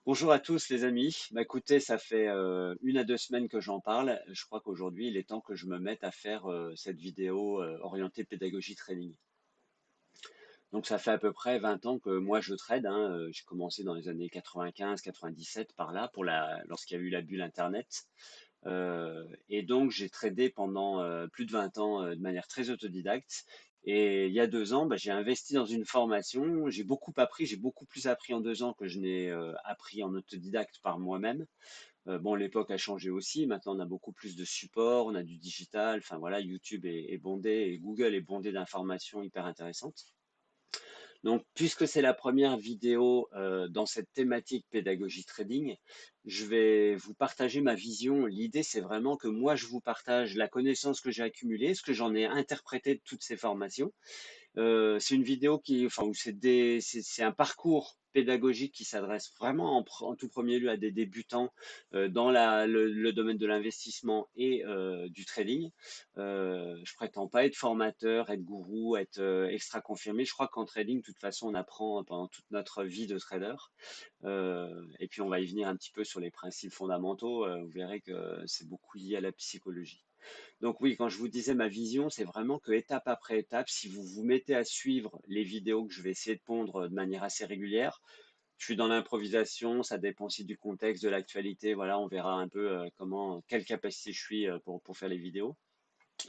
Bonjour à tous les amis. Bah, écoutez, ça fait 1 à 2 semaines que j'en parle. Je crois qu'aujourd'hui, il est temps que je me mette à faire cette vidéo orientée pédagogie trading. Donc ça fait à peu près 20 ans que moi je trade, hein. J'ai commencé dans les années 95-97 par là, lorsqu'il y a eu la bulle Internet. Et donc j'ai tradé pendant plus de 20 ans de manière très autodidacte. Et il y a 2 ans, bah, j'ai investi dans une formation. J'ai beaucoup appris, j'ai beaucoup plus appris en 2 ans que je n'ai appris en autodidacte par moi-même. Bon, l'époque a changé aussi. Maintenant, on a beaucoup plus de support, on a du digital. Enfin voilà, YouTube est bondé et Google est bondé d'informations hyper intéressantes. Donc, puisque c'est la première vidéo dans cette thématique pédagogie trading, je vais vous partager ma vision. L'idée, c'est vraiment que moi, je vous partage la connaissance que j'ai accumulée, ce que j'en ai interprété de toutes ces formations. C'est une vidéo où c'est un parcours pédagogique qui s'adresse vraiment en tout premier lieu à des débutants dans le domaine de l'investissement et du trading. Je prétends pas être formateur, être gourou, être extra confirmé. Je crois qu'en trading, de toute façon, on apprend pendant toute notre vie de trader. Et puis on va y venir un petit peu sur les principes fondamentaux. Vous verrez que c'est beaucoup lié à la psychologie. Donc oui, quand je vous disais ma vision, c'est vraiment que étape après étape, si vous vous mettez à suivre les vidéos que je vais essayer de pondre de manière assez régulière, je suis dans l'improvisation, ça dépend aussi du contexte, de l'actualité. Voilà, on verra un peu quelle capacité je suis pour faire les vidéos.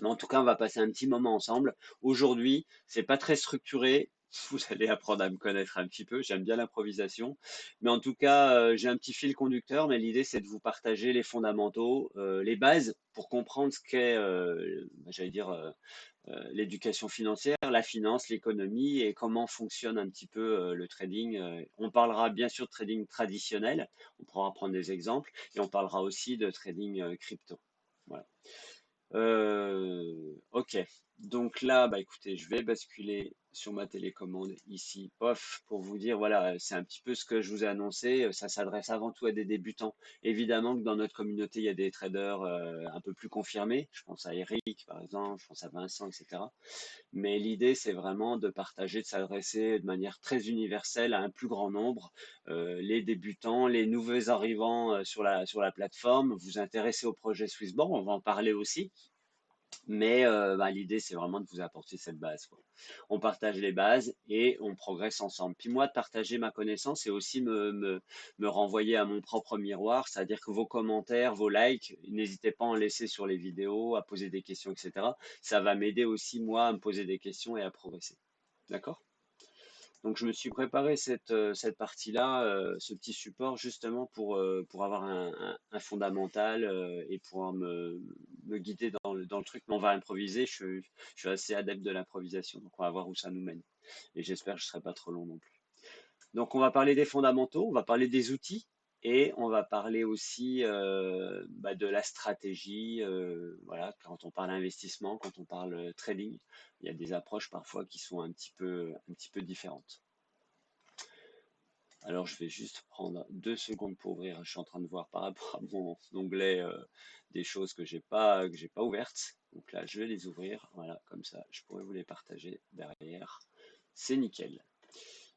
Mais en tout cas, on va passer un petit moment ensemble. Aujourd'hui, c'est pas très structuré. Vous allez apprendre à me connaître un petit peu. J'aime bien l'improvisation. Mais en tout cas, j'ai un petit fil conducteur. Mais l'idée, c'est de vous partager les fondamentaux, les bases pour comprendre ce qu'est, j'allais dire, l'éducation financière, la finance, l'économie et comment fonctionne un petit peu le trading. On parlera bien sûr de trading traditionnel. On pourra prendre des exemples. Et on parlera aussi de trading crypto. Voilà. Ok. Donc là, bah écoutez, je vais basculer sur ma télécommande ici, pof, pour vous dire, voilà, c'est un petit peu ce que je vous ai annoncé. Ça s'adresse avant tout à des débutants. Évidemment que dans notre communauté, il y a des traders un peu plus confirmés. Je pense à Eric, par exemple, je pense à Vincent, etc. Mais l'idée, c'est vraiment de partager, de s'adresser de manière très universelle à un plus grand nombre, les débutants, les nouveaux arrivants sur la plateforme. Vous intéressez au projet Swissborn, on va en parler aussi. Mais bah, l'idée, c'est vraiment de vous apporter cette base, quoi. On partage les bases et on progresse ensemble. Puis moi, de partager ma connaissance, c'est aussi me renvoyer à mon propre miroir, c'est-à-dire que vos commentaires, vos likes, n'hésitez pas à en laisser sur les vidéos, à poser des questions, etc. Ça va m'aider aussi, moi, à me poser des questions et à progresser. D'accord? Donc je me suis préparé cette partie-là, ce petit support justement pour avoir un fondamental et pouvoir me guider dans le truc. Mais on va improviser, je suis assez adepte de l'improvisation, donc on va voir où ça nous mène. Et j'espère que je ne serai pas trop long non plus. Donc on va parler des fondamentaux, on va parler des outils et on va parler aussi bah, de la stratégie. Voilà, quand on parle investissement, quand on parle trading, il y a des approches parfois qui sont un petit peu différentes. Alors, je vais juste prendre 2 secondes pour ouvrir. Je suis en train de voir par rapport à mon onglet des choses que j'ai pas ouvertes. Donc là, je vais les ouvrir. Voilà, comme ça, je pourrais vous les partager derrière. C'est nickel.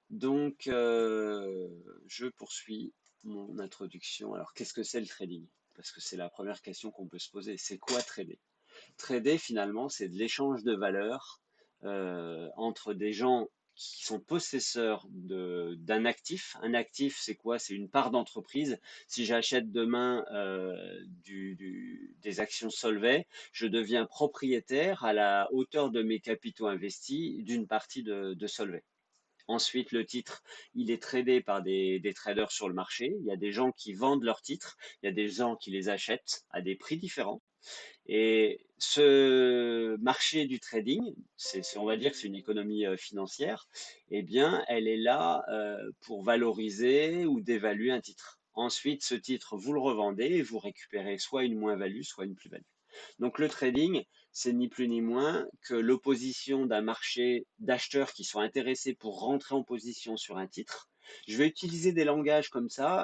Donc, je poursuis mon introduction. Alors, qu'est-ce que c'est le trading? Parce que c'est la première question qu'on peut se poser. C'est quoi trader? Trader, finalement, c'est de l'échange de valeurs entre des gens qui sont possesseurs d'un actif. Un actif, c'est quoi? C'est une part d'entreprise. Si j'achète demain des actions Solvay, je deviens propriétaire à la hauteur de mes capitaux investis d'une partie de Solvay. Ensuite, le titre, il est tradé par des traders sur le marché. Il y a des gens qui vendent leurs titres, il y a des gens qui les achètent à des prix différents. Et ce marché du trading, on va dire que c'est une économie financière, eh bien, elle est là pour valoriser ou dévaluer un titre. Ensuite, ce titre, vous le revendez et vous récupérez soit une moins-value, soit une plus-value. Donc le trading, c'est ni plus ni moins que l'opposition d'un marché d'acheteurs qui sont intéressés pour rentrer en position sur un titre Je vais utiliser des langages comme ça.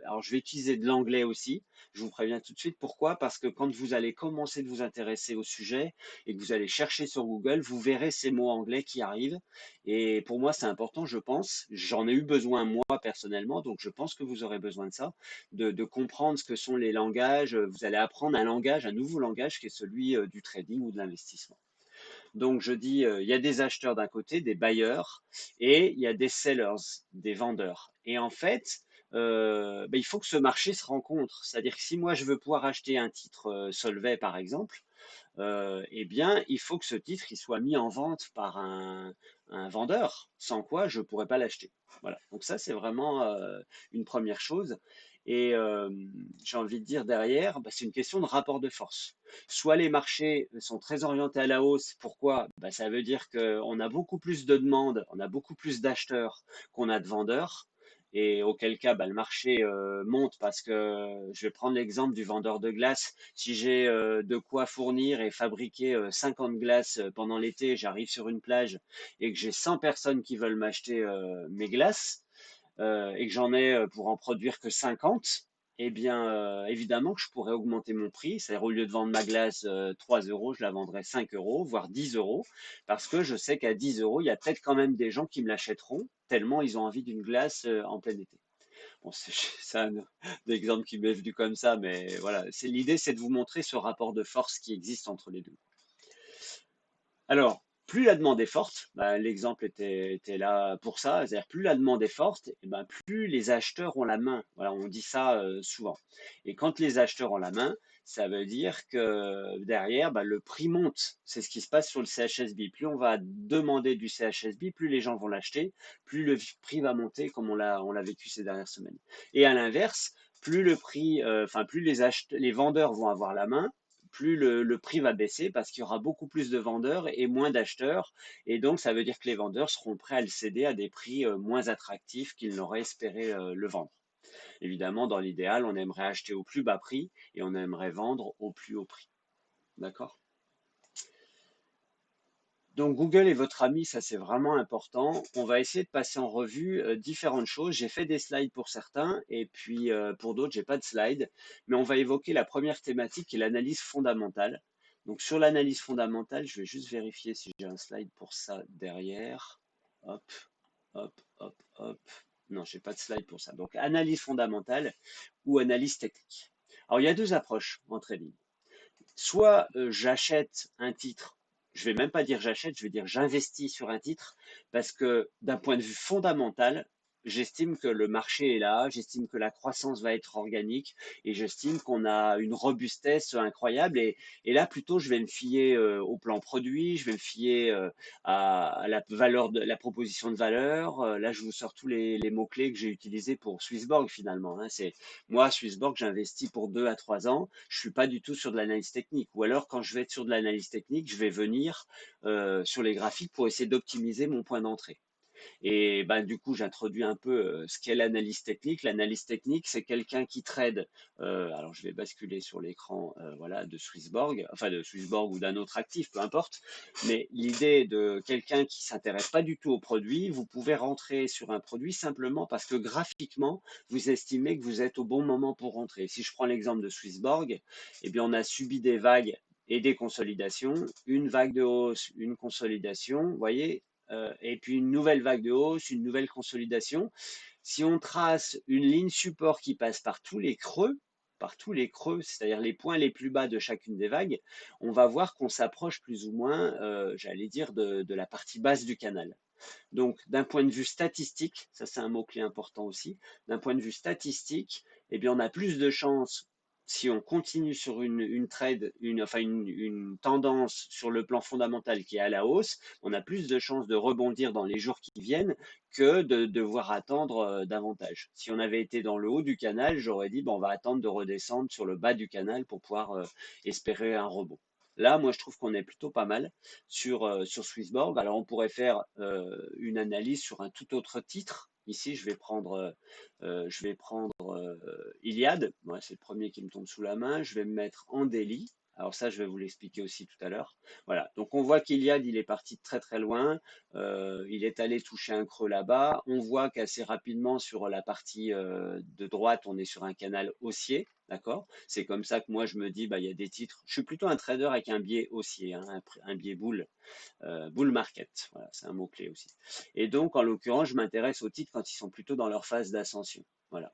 Alors, je vais utiliser de l'anglais aussi. Je vous préviens tout de suite. Pourquoi? Parce que quand vous allez commencer de vous intéresser au sujet et que vous allez chercher sur Google, vous verrez ces mots anglais qui arrivent. Et pour moi, c'est important, je pense. J'en ai eu besoin moi personnellement, donc je pense que vous aurez besoin de ça, de comprendre ce que sont les langages. Vous allez apprendre un langage, un nouveau langage qui est celui du trading ou de l'investissement. Donc je dis, il y a des acheteurs d'un côté, des buyers, et il y a des sellers, des vendeurs. Et en fait, il faut que ce marché se rencontre. C'est-à-dire que si moi je veux pouvoir acheter un titre Solvay par exemple, eh bien, il faut que ce titre il soit mis en vente par un vendeur, sans quoi je ne pourrais pas l'acheter. Voilà. Donc ça, c'est vraiment une première chose. Et j'ai envie de dire derrière, c'est une question de rapport de force. Soit les marchés sont très orientés à la hausse. Pourquoi? Ça veut dire qu'on a beaucoup plus de demandes, on a beaucoup plus d'acheteurs qu'on a de vendeurs. Et auquel cas, le marché monte parce que je vais prendre l'exemple du vendeur de glace. Si j'ai de quoi fournir et fabriquer 50 glaces pendant l'été, j'arrive sur une plage et que j'ai 100 personnes qui veulent m'acheter mes glaces et que j'en ai pour en produire que 50, eh bien évidemment que je pourrais augmenter mon prix. C'est-à-dire au lieu de vendre ma glace 3 euros, je la vendrais 5 euros, voire 10 euros, parce que je sais qu'à 10 euros, il y a peut-être quand même des gens qui me l'achèteront, tellement ils ont envie d'une glace en plein été. Bon, c'est un exemple qui m'est venu comme ça, mais voilà, l'idée, c'est de vous montrer ce rapport de force qui existe entre les deux. Alors, plus la demande est forte, l'exemple était là pour ça, c'est-à-dire plus la demande est forte, et plus les acheteurs ont la main. Voilà, on dit ça souvent. Et quand les acheteurs ont la main, ça veut dire que derrière, le prix monte. C'est ce qui se passe sur le CHSB. Plus on va demander du CHSB, plus les gens vont l'acheter, plus le prix va monter, comme on l'a vécu ces dernières semaines. Et à l'inverse, plus le prix, plus les vendeurs vont avoir la main, plus le prix va baisser parce qu'il y aura beaucoup plus de vendeurs et moins d'acheteurs. Et donc, ça veut dire que les vendeurs seront prêts à le céder à des prix moins attractifs qu'ils n'auraient espéré le vendre. Évidemment, dans l'idéal, on aimerait acheter au plus bas prix et on aimerait vendre au plus haut prix. D'accord? Donc Google est votre ami, ça c'est vraiment important. On va essayer de passer en revue différentes choses. J'ai fait des slides pour certains et puis pour d'autres, j'ai pas de slides. Mais on va évoquer la première thématique qui est l'analyse fondamentale. Donc sur l'analyse fondamentale, je vais juste vérifier si j'ai un slide pour ça derrière. Hop, hop, hop, hop. Non, j'ai pas de slide pour ça. Donc analyse fondamentale ou analyse technique. Alors il y a deux approches en trading. Soit j'achète un titre, je vais même pas dire j'achète, je vais dire j'investis sur un titre parce que d'un point de vue fondamental, j'estime que le marché est là, j'estime que la croissance va être organique et j'estime qu'on a une robustesse incroyable. Et là, plutôt, je vais me fier au plan produit, je vais me fier à la valeur de la proposition de valeur. Là, je vous sors tous les mots-clés que j'ai utilisés pour Swissborg finalement. C'est moi, Swissborg, j'investis pour 2 à 3 ans. Je suis pas du tout sur de l'analyse technique. Ou alors, quand je vais être sur de l'analyse technique, je vais venir sur les graphiques pour essayer d'optimiser mon point d'entrée. Et du coup, j'introduis un peu ce qu'est l'analyse technique. L'analyse technique, c'est quelqu'un qui trade. Alors, je vais basculer sur l'écran voilà, de Swissborg, enfin de Swissborg ou d'un autre actif, peu importe. Mais l'idée de quelqu'un qui s'intéresse pas du tout au produit, vous pouvez rentrer sur un produit simplement parce que graphiquement, vous estimez que vous êtes au bon moment pour rentrer. Si je prends l'exemple de Swissborg, eh bien, on a subi des vagues et des consolidations, une vague de hausse, une consolidation, vous voyez, et puis une nouvelle vague de hausse, une nouvelle consolidation. Si on trace une ligne support qui passe par tous les creux, c'est-à-dire les points les plus bas de chacune des vagues, on va voir qu'on s'approche plus ou moins, j'allais dire, de la partie basse du canal. Donc, d'un point de vue statistique, ça c'est un mot-clé important aussi, d'un point de vue statistique, eh bien, on a plus de chances, si on continue sur une trade, une tendance sur le plan fondamental qui est à la hausse, on a plus de chances de rebondir dans les jours qui viennent que de devoir attendre davantage. Si on avait été dans le haut du canal, j'aurais dit, on va attendre de redescendre sur le bas du canal pour pouvoir espérer un rebond. Là, moi, je trouve qu'on est plutôt pas mal sur Swissborg. Alors, on pourrait faire une analyse sur un tout autre titre. Ici, je vais prendre Iliad. Ouais, c'est le premier qui me tombe sous la main. Je vais me mettre en daily. Alors ça, je vais vous l'expliquer aussi tout à l'heure. Voilà, donc on voit qu'Iliad, il est parti de très très loin. Il est allé toucher un creux là-bas. On voit qu'assez rapidement sur la partie de droite, on est sur un canal haussier. D'accord? C'est comme ça que moi je me dis, bah, il y a des titres. Je suis plutôt un trader avec un biais haussier, hein, un biais bull, bull market. Voilà, c'est un mot-clé aussi. Et donc, en l'occurrence, je m'intéresse aux titres quand ils sont plutôt dans leur phase d'ascension. Voilà.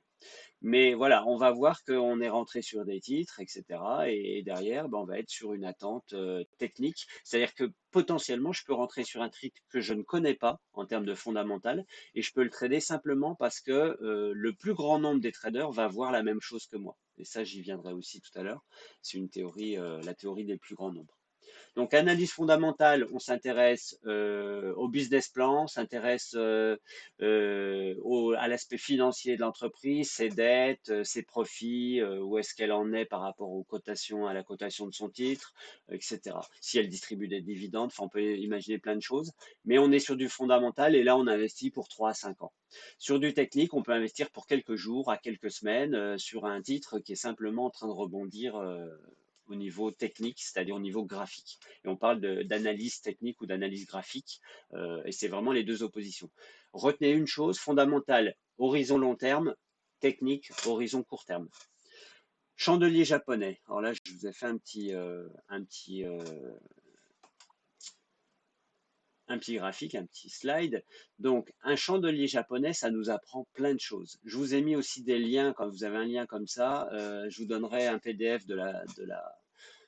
Mais voilà, on va voir qu'on est rentré sur des titres, etc. Et derrière, ben, on va être sur une attente technique. C'est-à-dire que potentiellement, je peux rentrer sur un titre que je ne connais pas en termes de fondamental et je peux le trader simplement parce que le plus grand nombre des traders va voir la même chose que moi. Et ça, j'y viendrai aussi tout à l'heure. C'est une théorie, la théorie des plus grands nombres. Donc, analyse fondamentale, on s'intéresse au business plan, on s'intéresse à l'aspect financier de l'entreprise, ses dettes, ses profits, où est-ce qu'elle en est par rapport aux cotations, à la cotation de son titre, etc. Si elle distribue des dividendes, enfin, on peut imaginer plein de choses, mais on est sur du fondamental et là, on investit pour 3 à 5 ans. Sur du technique, on peut investir pour quelques jours à quelques semaines sur un titre qui est simplement en train de rebondir au niveau technique, c'est-à-dire au niveau graphique. Et on parle d'analyse technique ou d'analyse graphique, et c'est vraiment les deux oppositions. Retenez une chose fondamentale, horizon long terme, technique, horizon court terme. Chandelier japonais. Alors là, je vous ai fait un petit graphique, un petit slide. Donc, un chandelier japonais, ça nous apprend plein de choses. Je vous ai mis aussi des liens, quand vous avez un lien comme ça, je vous donnerai un PDF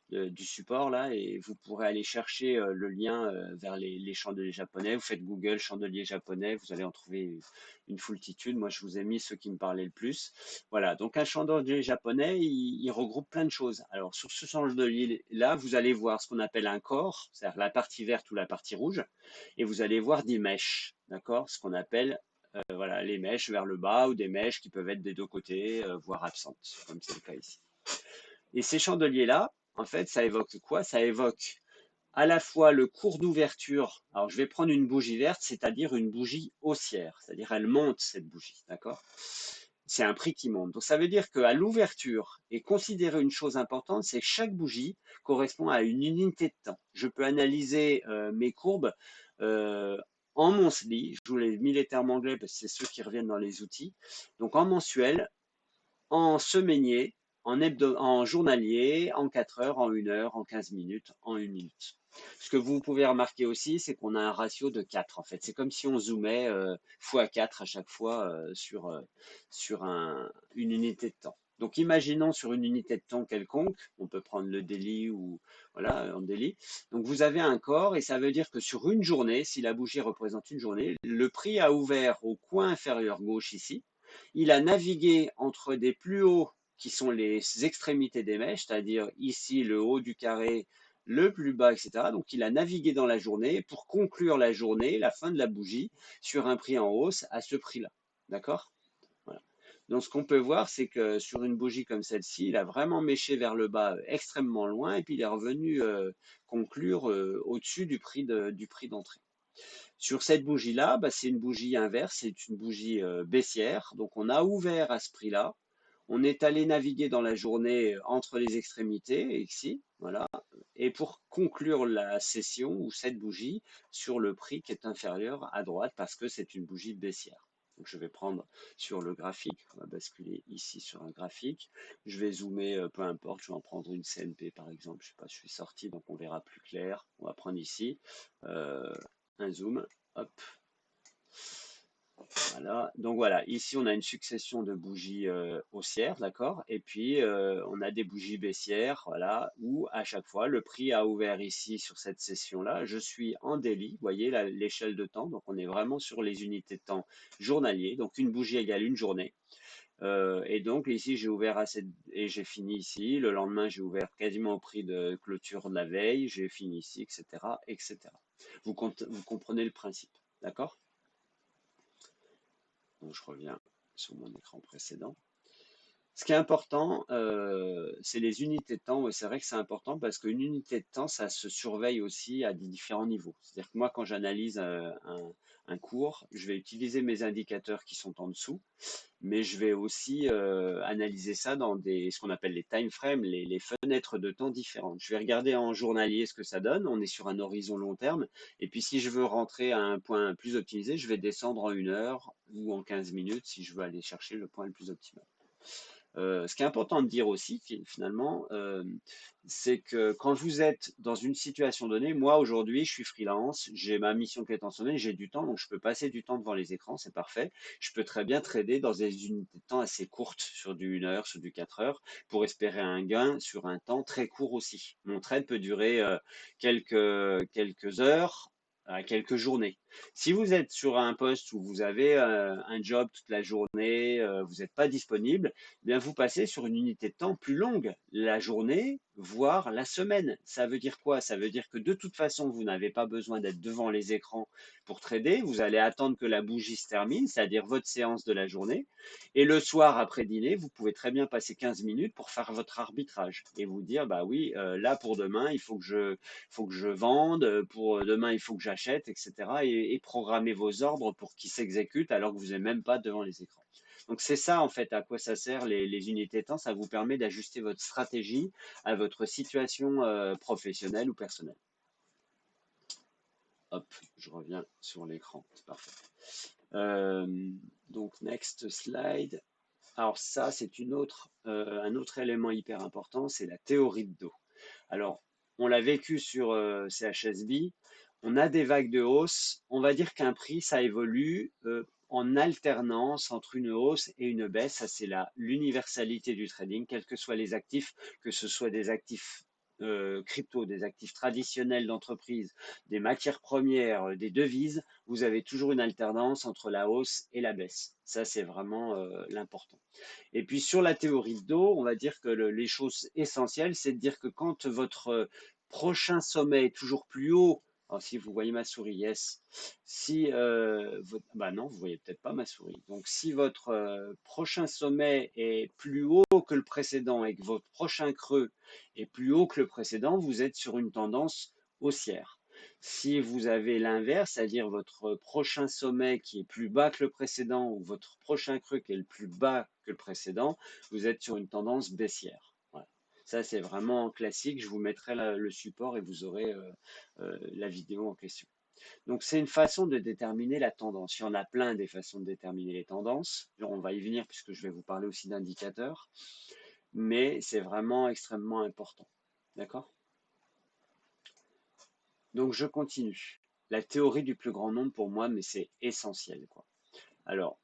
du support là et vous pourrez aller chercher le lien vers les chandeliers japonais. Vous faites Google chandelier japonais, vous allez en trouver une foultitude. Moi, je vous ai mis ceux qui me parlaient le plus. Voilà, donc un chandelier japonais, il regroupe plein de choses. Alors, sur ce chandelier là, vous allez voir ce qu'on appelle un corps, c'est-à-dire la partie verte ou la partie rouge, et vous allez voir des mèches, d'accord, ce qu'on appelle voilà, les mèches vers le bas ou des mèches qui peuvent être des deux côtés, voire absentes, comme c'est le cas ici. Et ces chandeliers-là, en fait, ça évoque quoi? Ça évoque à la fois le cours d'ouverture. Alors, je vais prendre une bougie verte, c'est-à-dire une bougie haussière, c'est-à-dire elle monte cette bougie, d'accord? C'est un prix qui monte. Donc, ça veut dire qu'à l'ouverture, et considérer une chose importante, c'est que chaque bougie correspond à une unité de temps. Je peux analyser mes courbes en monthly. Je vous l'ai mis les termes anglais parce que c'est ceux qui reviennent dans les outils. Donc, en mensuel, en semainier, en journalier, en 4 heures, en 1 heure, en 15 minutes, en 1 minute. Ce que vous pouvez remarquer aussi, c'est qu'on a un ratio de 4 en fait. C'est comme si on zoomait x4 à chaque fois sur une unité de temps. Donc imaginons sur une unité de temps quelconque, on peut prendre le daily ou voilà, en daily. Donc vous avez un corps et ça veut dire que sur une journée, si la bougie représente une journée, le prix a ouvert au coin inférieur gauche ici, il a navigué entre des plus hauts qui sont les extrémités des mèches, c'est-à-dire ici le haut du carré, le plus bas, etc. Donc il a navigué dans la journée pour conclure la journée, la fin de la bougie, sur un prix en hausse à ce prix-là. D'accord? Voilà. Donc ce qu'on peut voir, c'est que sur une bougie comme celle-ci, il a vraiment méché vers le bas extrêmement loin et puis il est revenu conclure au-dessus du prix d'entrée. Sur cette bougie-là, bah, c'est une bougie inverse, c'est une bougie baissière. Donc on a ouvert à ce prix-là. On est allé naviguer dans la journée entre les extrémités, ici, voilà, et pour conclure la session ou cette bougie sur le prix qui est inférieur à droite parce que c'est une bougie baissière. Donc je vais prendre sur le graphique, on va basculer ici sur un graphique. Je vais zoomer, peu importe, je vais en prendre une CNP par exemple. Je sais pas, je suis sorti donc on verra plus clair. On va prendre ici un zoom, hop, voilà. Donc voilà, ici on a une succession de bougies haussières, d'accord? Et puis on a des bougies baissières, voilà, où à chaque fois le prix a ouvert ici sur cette session-là. Je suis en daily, vous voyez l'échelle de temps, donc on est vraiment sur les unités de temps journaliers. Donc une bougie égale une journée. Et donc ici j'ai ouvert et j'ai fini ici. Le lendemain j'ai ouvert quasiment au prix de clôture de la veille. J'ai fini ici, etc., etc. Vous comprenez le principe, d'accord? Donc je reviens sur mon écran précédent. Ce qui est important, c'est les unités de temps. Ouais, c'est vrai que c'est important parce qu'une unité de temps, ça se surveille aussi à des différents niveaux. C'est-à-dire que moi, quand j'analyse un cours, je vais utiliser mes indicateurs qui sont en dessous, mais je vais aussi analyser ça dans ce qu'on appelle les time frames, les fenêtres de temps différentes. Je vais regarder en journalier ce que ça donne. On est sur un horizon long terme. Et puis, si je veux rentrer à un point plus optimisé, je vais descendre en 1 heure ou en 15 minutes si je veux aller chercher le point le plus optimal. Ce qui est important de dire aussi, finalement, c'est que quand vous êtes dans une situation donnée, moi aujourd'hui, je suis freelance, j'ai ma mission qui est en sommeil, j'ai du temps, donc je peux passer du temps devant les écrans, c'est parfait. Je peux très bien trader dans des unités de temps assez courtes, sur du 1 heure, sur du 4 heures, pour espérer un gain sur un temps très court aussi. Mon trade peut durer quelques heures à quelques journées. Si vous êtes sur un poste où vous avez un job toute la journée, vous n'êtes pas disponible, eh bien vous passez sur une unité de temps plus longue, la journée, voire la semaine. Ça veut dire quoi? Ça veut dire que de toute façon, vous n'avez pas besoin d'être devant les écrans pour trader. Vous allez attendre que la bougie se termine, c'est-à-dire votre séance de la journée. Et le soir, après dîner, vous pouvez très bien passer 15 minutes pour faire votre arbitrage et vous dire, bah oui, là pour demain, il faut que je vende, pour demain, il faut que j'achète, etc. Et programmer vos ordres pour qu'ils s'exécutent alors que vous n'êtes même pas devant les écrans. Donc c'est ça en fait à quoi ça sert les unités de temps. Ça vous permet d'ajuster votre stratégie à votre situation professionnelle ou personnelle. Hop, je reviens sur l'écran. C'est parfait. Euh, donc next slide. Alors ça, c'est un autre élément hyper important, c'est la théorie de dos. Alors, on l'a vécu sur CHSB, on a des vagues de hausse. On va dire qu'un prix, ça évolue en alternance entre une hausse et une baisse. Ça, c'est l'universalité du trading, quels que soient les actifs, que ce soit des actifs crypto, des actifs traditionnels d'entreprise, des matières premières, des devises, vous avez toujours une alternance entre la hausse et la baisse. Ça, c'est vraiment l'important. Et puis sur la théorie de dos, on va dire que les choses essentielles, c'est de dire que quand votre prochain sommet est toujours plus haut, alors si vous voyez ma souris, yes. Si bah non, vous voyez peut-être pas ma souris. Donc si votre prochain sommet est plus haut que le précédent et que votre prochain creux est plus haut que le précédent, vous êtes sur une tendance haussière. Si vous avez l'inverse, c'est-à-dire votre prochain sommet qui est plus bas que le précédent ou votre prochain creux qui est le plus bas que le précédent, vous êtes sur une tendance baissière. Voilà. Ça, c'est vraiment classique. Je vous mettrai le support et vous aurez la vidéo en question. Donc, c'est une façon de déterminer la tendance. Il y en a plein des façons de déterminer les tendances. On va y venir puisque je vais vous parler aussi d'indicateurs. Mais c'est vraiment extrêmement important. D'accord? Donc, je continue. La théorie du plus grand nombre pour moi, mais c'est essentiel, quoi. Alors,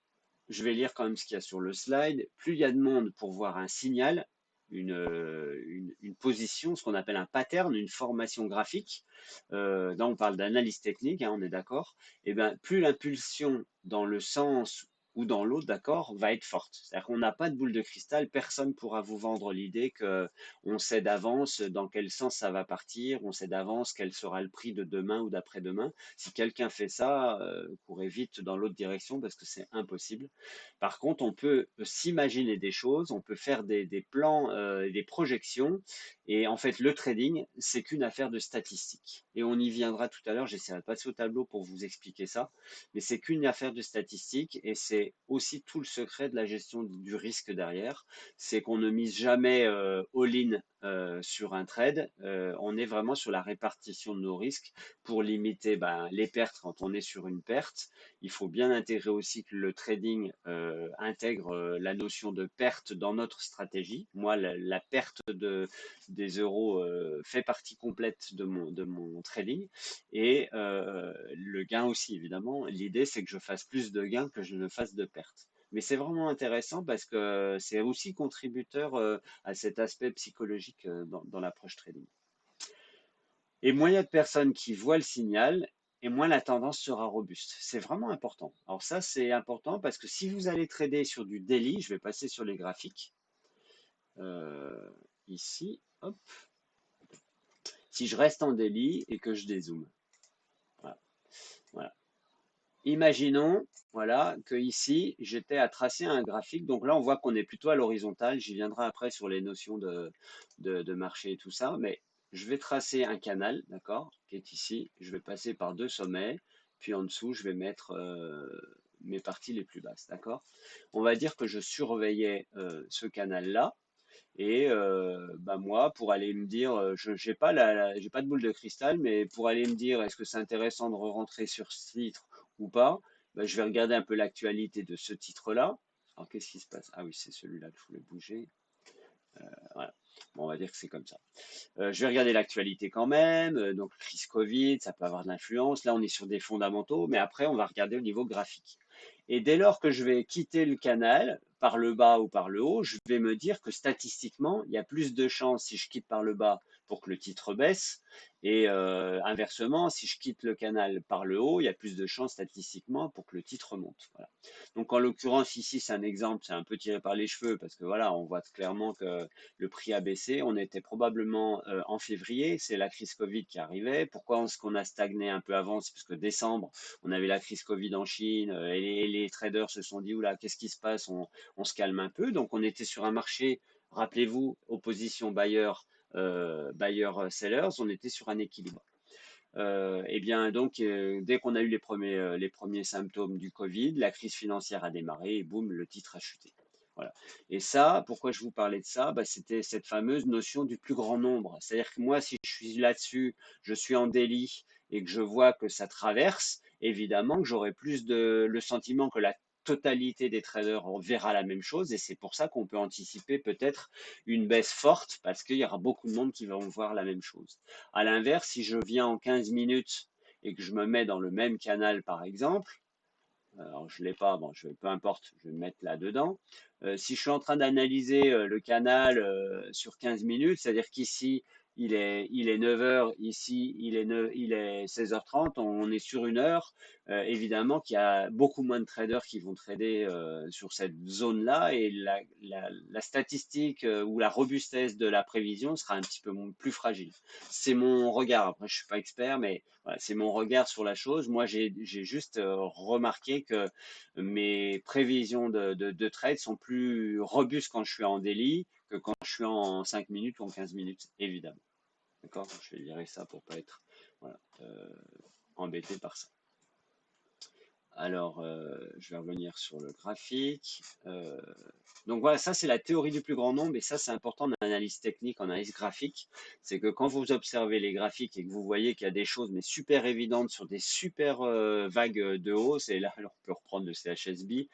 je vais lire quand même ce qu'il y a sur le slide. Plus il y a de monde pour voir un signal, une position, ce qu'on appelle un pattern, une formation graphique, là on parle d'analyse technique, hein, on est d'accord, et bien plus l'impulsion dans le sens ou dans l'autre, d'accord, va être forte. C'est-à-dire qu'on n'a pas de boule de cristal, personne ne pourra vous vendre l'idée qu'on sait d'avance dans quel sens ça va partir, on sait d'avance quel sera le prix de demain ou d'après-demain. Si quelqu'un fait ça, courez vite dans l'autre direction parce que c'est impossible. Par contre, on peut s'imaginer des choses, on peut faire des plans et des projections. Et en fait, le trading, c'est qu'une affaire de statistiques. Et on y viendra tout à l'heure, j'essaierai de passer au tableau pour vous expliquer ça. Mais c'est qu'une affaire de statistiques et c'est aussi tout le secret de la gestion du risque derrière. C'est qu'on ne mise jamais all-in sur un trade. On est vraiment sur la répartition de nos risques pour limiter les pertes quand on est sur une perte. Il faut bien intégrer aussi que le trading intègre la notion de perte dans notre stratégie. Moi, la perte des euros fait partie complète de mon trading et le gain aussi, évidemment. L'idée, c'est que je fasse plus de gains que je ne fasse de pertes. Mais c'est vraiment intéressant parce que c'est aussi contributeur à cet aspect psychologique dans l'approche trading. Et moins il y a de personnes qui voient le signal, et moins la tendance sera robuste. C'est vraiment important. Alors ça, c'est important parce que si vous allez trader sur du daily, je vais passer sur les graphiques. Ici, hop. Si je reste en daily et que je dézoome. Voilà. Voilà. imaginons, voilà, que ici, j'étais à tracer un graphique. Donc là, on voit qu'on est plutôt à l'horizontale. J'y viendrai après sur les notions de marché et tout ça. Mais je vais tracer un canal, d'accord, qui est ici. Je vais passer par deux sommets. Puis en dessous, je vais mettre mes parties les plus basses, d'accord? On va dire que je surveillais ce canal-là. Et bah moi, pour aller me dire, je j'ai pas j'ai pas de boule de cristal, mais pour aller me dire, est-ce que c'est intéressant de rentrer sur ce titre ou pas, bah, je vais regarder un peu l'actualité de ce titre-là. Alors qu'est-ce qui se passe? Ah oui, c'est celui-là que je voulais bouger. Voilà. Bon, on va dire que c'est comme ça. Je vais regarder l'actualité quand même. Donc crise Covid, ça peut avoir de l'influence. Là, on est sur des fondamentaux, mais après, on va regarder au niveau graphique. Et dès lors que je vais quitter le canal, par le bas ou par le haut, je vais me dire que statistiquement, il y a plus de chances si je quitte par le bas pour que le titre baisse. Et inversement, si je quitte le canal par le haut, il y a plus de chances statistiquement pour que le titre monte. Voilà. Donc en l'occurrence, ici, c'est un exemple, c'est un peu tiré par les cheveux parce que voilà, on voit clairement que le prix a baissé. On était probablement en février, c'est la crise Covid qui arrivait. Pourquoi est-ce qu'on a stagné un peu avant? C'est parce que décembre, on avait la crise Covid en Chine et les traders se sont dit, oula, qu'est-ce qui se passe? On se calme un peu. Donc, on était sur un marché, rappelez-vous, opposition buyer-sellers, on était sur un équilibre. Et bien donc, dès qu'on a eu les premiers symptômes du Covid, la crise financière a démarré et boum, le titre a chuté. Voilà. Et ça, pourquoi je vous parlais de ça? Bah, c'était cette fameuse notion du plus grand nombre. C'est-à-dire que moi, si je suis là-dessus, je suis en délit et que je vois que ça traverse, évidemment que j'aurai plus le sentiment que la totalité des traders verra la même chose et c'est pour ça qu'on peut anticiper peut-être une baisse forte parce qu'il y aura beaucoup de monde qui vont voir la même chose. À l'inverse, si je viens en 15 minutes et que je me mets dans le même canal, par exemple, alors je ne l'ai pas, bon, peu importe, je vais me mettre là-dedans. Si je suis en train d'analyser le canal sur 15 minutes, c'est-à-dire qu'ici, il est 9 heures, ici, il est 16h30, on est sur une heure. Évidemment qu'il y a beaucoup moins de traders qui vont trader sur cette zone-là et la statistique ou la robustesse de la prévision sera un petit peu plus fragile. C'est mon regard. Après, je suis pas expert, mais voilà, c'est mon regard sur la chose. Moi, j'ai juste remarqué que mes prévisions de trade sont plus robustes quand je suis en daily que quand je suis en 5 minutes ou en 15 minutes, évidemment. D'accord? Je vais virer ça pour pas être voilà, embêté par ça. Alors, je vais revenir sur le graphique. Donc voilà, ça c'est la théorie du plus grand nombre et ça c'est important en analyse technique, en analyse graphique. C'est que quand vous observez les graphiques et que vous voyez qu'il y a des choses mais super évidentes sur des super vagues de hausse, et là on peut reprendre le CHSB,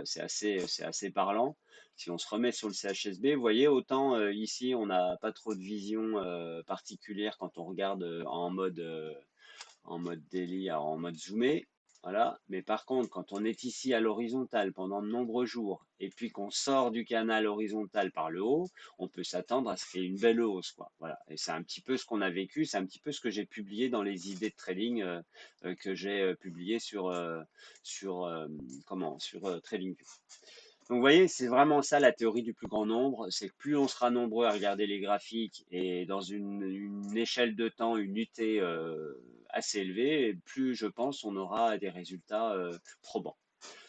c'est assez parlant. Si on se remet sur le CHSB, vous voyez, autant ici on n'a pas trop de vision particulière quand on regarde en mode daily, en mode zoomé. Voilà. Mais par contre, quand on est ici à l'horizontale pendant de nombreux jours et puis qu'on sort du canal horizontal par le haut, on peut s'attendre à ce qu'il y ait une belle hausse, quoi. Voilà. Et c'est un petit peu ce qu'on a vécu, c'est un petit peu ce que j'ai publié dans les idées de trading que j'ai publié sur TradingView. Donc, vous voyez, c'est vraiment ça la théorie du plus grand nombre. C'est que plus on sera nombreux à regarder les graphiques et dans une échelle de temps, une UT assez élevée, plus je pense on aura des résultats probants.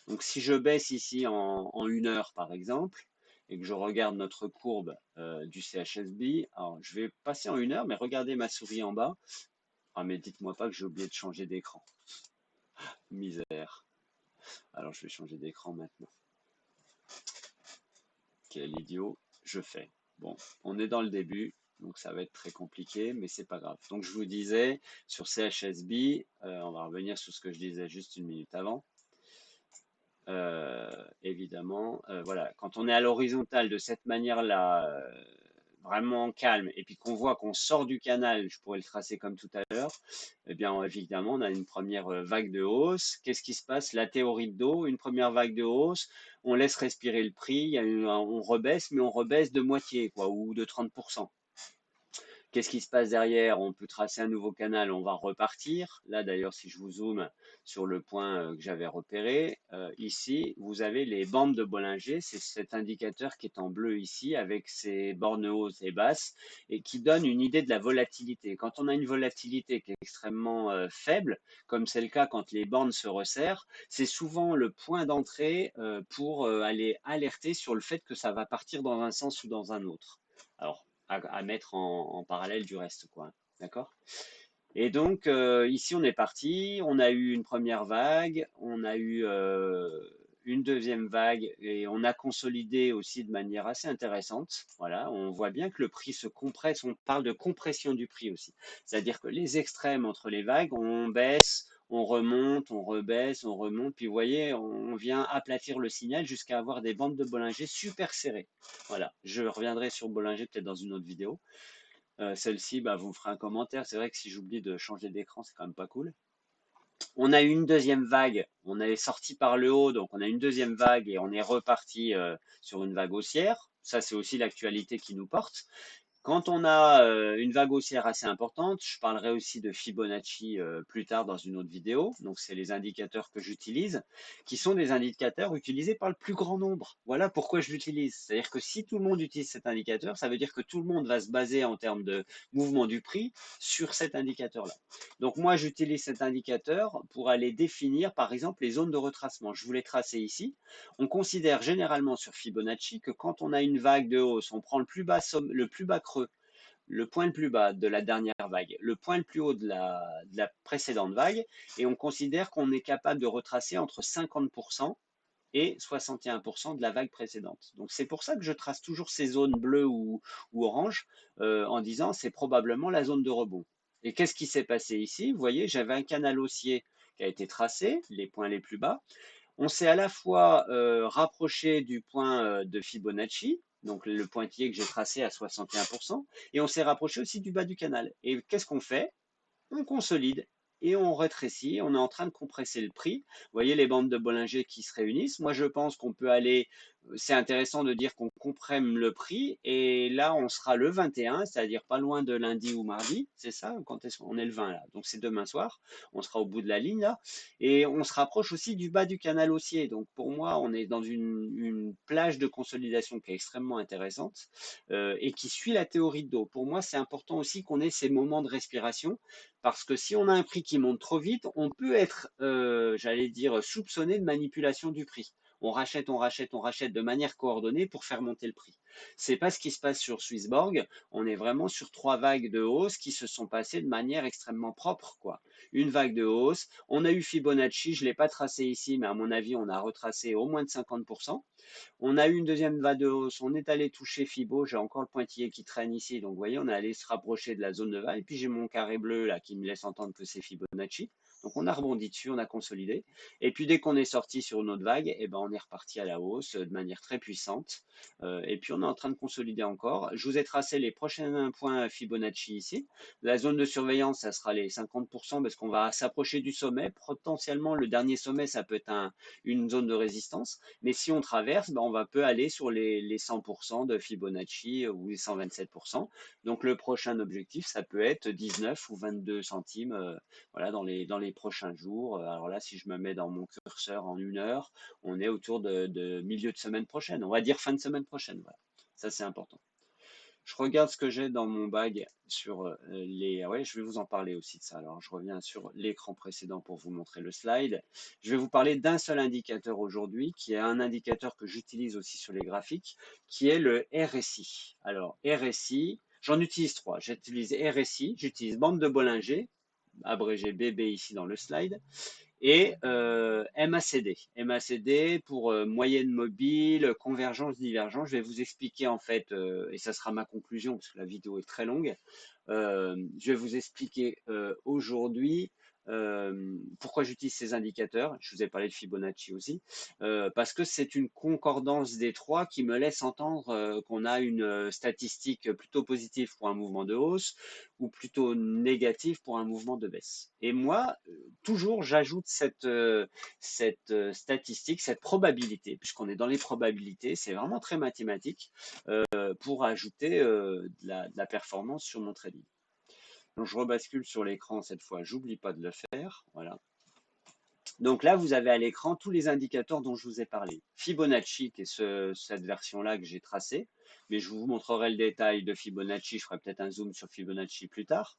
Donc, si je baisse ici en une heure, par exemple, et que je regarde notre courbe du CHSB, alors je vais passer en une heure, mais regardez ma souris en bas. Ah, mais dites-moi pas que j'ai oublié de changer d'écran. Misère. Alors, je vais changer d'écran maintenant. Quel idiot, je fais. Bon, on est dans le début, donc ça va être très compliqué, mais c'est pas grave. Donc je vous disais, sur CHSB, on va revenir sur ce que je disais juste une minute avant. Évidemment, voilà, quand on est à l'horizontale de cette manière-là, vraiment calme, et puis qu'on voit qu'on sort du canal, je pourrais le tracer comme tout à l'heure, eh bien évidemment, on a une première vague de hausse. Qu'est-ce qui se passe? La théorie de dos, une première vague de hausse, on laisse respirer le prix, on rebaisse, mais on rebaisse de moitié, quoi, ou de 30%. Qu'est-ce qui se passe derrière? On peut tracer un nouveau canal, on va repartir. Là, d'ailleurs, si je vous zoome sur le point que j'avais repéré, ici, vous avez les bandes de Bollinger. C'est cet indicateur qui est en bleu ici, avec ses bornes hautes et basses, et qui donne une idée de la volatilité. Quand on a une volatilité qui est extrêmement faible, comme c'est le cas quand les bornes se resserrent, c'est souvent le point d'entrée pour aller alerter sur le fait que ça va partir dans un sens ou dans un autre. Alors, à mettre en parallèle du reste, quoi. D'accord? Et donc, ici, on est parti. On a eu une première vague, on a eu une deuxième vague et on a consolidé aussi de manière assez intéressante. Voilà, on voit bien que le prix se compresse. On parle de compression du prix aussi. C'est-à-dire que les extrêmes entre les vagues, on baisse, on remonte, on rebaisse, on remonte. Puis vous voyez, on vient aplatir le signal jusqu'à avoir des bandes de Bollinger super serrées. Voilà, je reviendrai sur Bollinger peut-être dans une autre vidéo. Celle-ci, bah, vous me ferez un commentaire. C'est vrai que si j'oublie de changer d'écran, c'est quand même pas cool. On a eu une deuxième vague. On est sorti par le haut, donc on a une deuxième vague et on est reparti sur une vague haussière. Ça, c'est aussi l'actualité qui nous porte. Quand on a une vague haussière assez importante, je parlerai aussi de Fibonacci plus tard dans une autre vidéo. Donc, c'est les indicateurs que j'utilise, qui sont des indicateurs utilisés par le plus grand nombre. Voilà pourquoi je l'utilise. C'est-à-dire que si tout le monde utilise cet indicateur, ça veut dire que tout le monde va se baser en termes de mouvement du prix sur cet indicateur-là. Donc, moi, j'utilise cet indicateur pour aller définir, par exemple, les zones de retracement. Je vous l'ai tracé ici. On considère généralement sur Fibonacci que quand on a une vague de hausse, on prend le plus bas creux, le point le plus bas de la dernière vague, le point le plus haut de la précédente vague, et on considère qu'on est capable de retracer entre 50% et 61% de la vague précédente. Donc c'est pour ça que je trace toujours ces zones bleues ou oranges en disant c'est probablement la zone de rebond. Et qu'est-ce qui s'est passé ici? Vous voyez, j'avais un canal haussier qui a été tracé, les points les plus bas, on s'est à la fois rapproché du point de Fibonacci, donc le pointillé que j'ai tracé à 61%, et on s'est rapproché aussi du bas du canal. Et qu'est-ce qu'on fait? On consolide et on rétrécit. On est en train de compresser le prix. Vous voyez les bandes de Bollinger qui se réunissent. Moi, je pense qu'on peut aller. C'est intéressant de dire qu'on comprime le prix. Et là, on sera le 21, c'est-à-dire pas loin de lundi ou mardi. C'est ça, quand on est le 20 là. Donc, c'est demain soir. On sera au bout de la ligne là. Et on se rapproche aussi du bas du canal haussier. Donc, pour moi, on est dans une plage de consolidation qui est extrêmement intéressante et qui suit la théorie de dos. Pour moi, c'est important aussi qu'on ait ces moments de respiration parce que si on a un prix qui monte trop vite, on peut être, j'allais dire, soupçonné de manipulation du prix. On rachète, on rachète, on rachète de manière coordonnée pour faire monter le prix. C'est pas ce qui se passe sur Swissborg. On est vraiment sur trois vagues de hausse qui se sont passées de manière extrêmement propre, quoi. Une vague de hausse. On a eu Fibonacci, je l'ai pas tracé ici, mais à mon avis, on a retracé au moins de 50%. On a eu une deuxième vague de hausse, on est allé toucher Fibo, j'ai encore le pointillé qui traîne ici, donc vous voyez, on est allé se rapprocher de la zone de vague, et puis j'ai mon carré bleu là qui me laisse entendre que c'est Fibonacci. Donc on a rebondi dessus, on a consolidé. Et puis dès qu'on est sorti sur une autre vague, eh ben, on est reparti à la hausse de manière très puissante. Et puis on est en train de consolider encore. Je vous ai tracé les prochains points Fibonacci ici. La zone de surveillance, ça sera les 50% parce qu'on va s'approcher du sommet. Potentiellement, le dernier sommet, ça peut être une zone de résistance. Mais si on traverse, ben, on peut aller sur les 100% de Fibonacci ou les 127%. Donc le prochain objectif, ça peut être 19 ou 22 centimes voilà, dans les prochains jours. Alors là, si je me mets dans mon curseur en une heure, on est autour de milieu de semaine prochaine. On va dire fin de semaine prochaine. Voilà. Ça, c'est important. Je regarde ce que j'ai dans mon bag sur les. Ouais, je vais vous en parler aussi de ça. Alors, je reviens sur l'écran précédent pour vous montrer le slide. Je vais vous parler d'un seul indicateur aujourd'hui, qui est un indicateur que j'utilise aussi sur les graphiques, qui est le RSI. Alors, RSI, j'en utilise trois. J'utilise RSI, j'utilise bande de Bollinger, abrégé BB ici dans le slide, et MACD. MACD pour moyenne mobile, convergence, divergence. Je vais vous expliquer en fait, et ça sera ma conclusion parce que la vidéo est très longue. Je vais vous expliquer aujourd'hui Pourquoi j'utilise ces indicateurs? Je vous ai parlé de Fibonacci aussi, parce que c'est une concordance des trois qui me laisse entendre qu'on a une statistique plutôt positive pour un mouvement de hausse ou plutôt négative pour un mouvement de baisse. Et moi, toujours, j'ajoute cette statistique, cette probabilité, puisqu'on est dans les probabilités, c'est vraiment très mathématique, pour ajouter de la performance sur mon trading. Donc, je rebascule sur l'écran cette fois, j'oublie pas de le faire. Voilà. Donc là, vous avez à l'écran tous les indicateurs dont je vous ai parlé. Fibonacci, qui est cette version-là que j'ai tracée, mais je vous montrerai le détail de Fibonacci, je ferai peut-être un zoom sur Fibonacci plus tard.